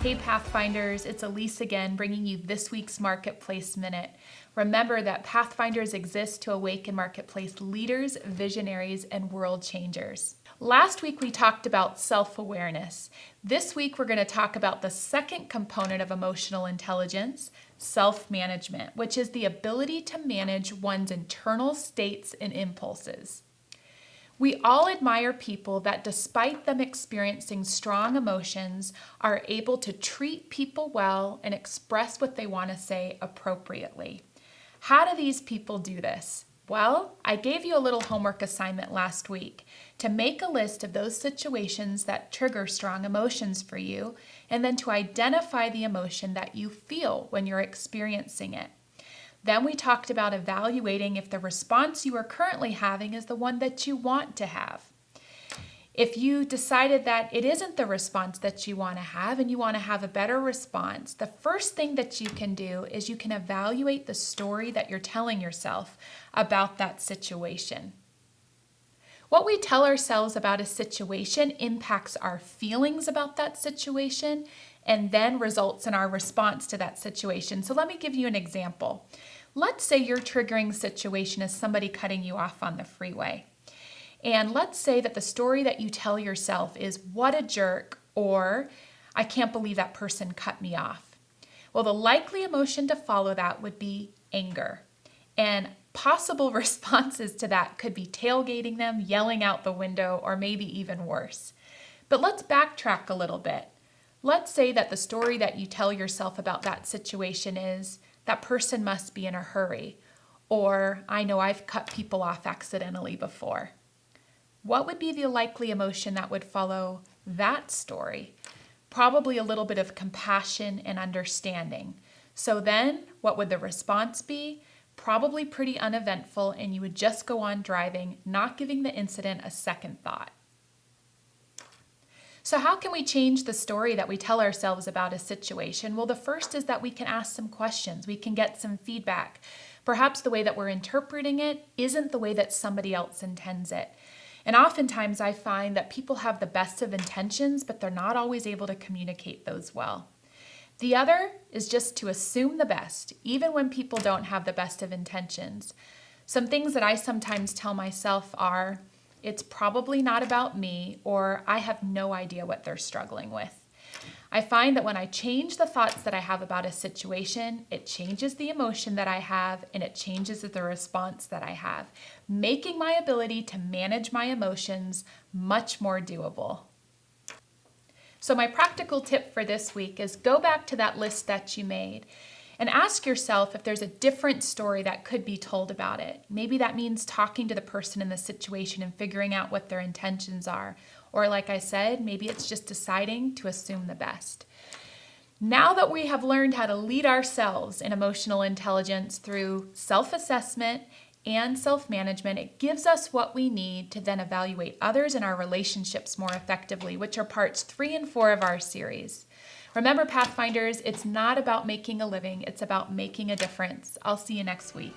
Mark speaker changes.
Speaker 1: Hey Pathfinders, it's Elise again, bringing you this week's Marketplace Minute. Remember that Pathfinders exist to awaken marketplace leaders, visionaries, and world changers. Last week we talked about self-awareness. This week we're going to talk about the second component of emotional intelligence, self-management, which is the ability to manage one's internal states and impulses. We all admire people that, despite them experiencing strong emotions, are able to treat people well and express what they want to say appropriately. How do these people do this? Well, I gave you a little homework assignment last week to make a list of those situations that trigger strong emotions for you, and then to identify the emotion that you feel when you're experiencing it. Then we talked about evaluating if the response you are currently having is the one that you want to have. If you decided that it isn't the response that you want to have and you want to have a better response, the first thing that you can do is you can evaluate the story that you're telling yourself about that situation. What we tell ourselves about a situation impacts our feelings about that situation and then results in our response to that situation. So let me give you an example. Let's say your triggering situation is somebody cutting you off on the freeway. And let's say that the story that you tell yourself is, "What a jerk," or "I can't believe that person cut me off." Well, the likely emotion to follow that would be anger. And possible responses to that could be tailgating them, yelling out the window, or maybe even worse. But let's backtrack a little bit. Let's say that the story that you tell yourself about that situation is, "That person must be in a hurry," or "I know I've cut people off accidentally before." What would be the likely emotion that would follow that story? Probably a little bit of compassion and understanding. So then, what would the response be? Probably pretty uneventful, and you would just go on driving, not giving the incident a second thought. So how can we change the story that we tell ourselves about a situation? Well, the first is that we can ask some questions. We can get some feedback. Perhaps the way that we're interpreting it isn't the way that somebody else intends it. And oftentimes I find that people have the best of intentions, but they're not always able to communicate those well. The other is just to assume the best, even when people don't have the best of intentions. Some things that I sometimes tell myself are, "It's probably not about me," or "I have no idea what they're struggling with." I find that when I change the thoughts that I have about a situation, it changes the emotion that I have and it changes the response that I have, making my ability to manage my emotions much more doable. So my practical tip for this week is go back to that list that you made and ask yourself if there's a different story that could be told about it. Maybe that means talking to the person in the situation and figuring out what their intentions are. Or like I said, maybe it's just deciding to assume the best. Now that we have learned how to lead ourselves in emotional intelligence through self-assessment and self-management, it gives us what we need to then evaluate others and our relationships more effectively, which are parts 3 and 4 of our series. Remember, Pathfinders, it's not about making a living, it's about making a difference. I'll see you next week.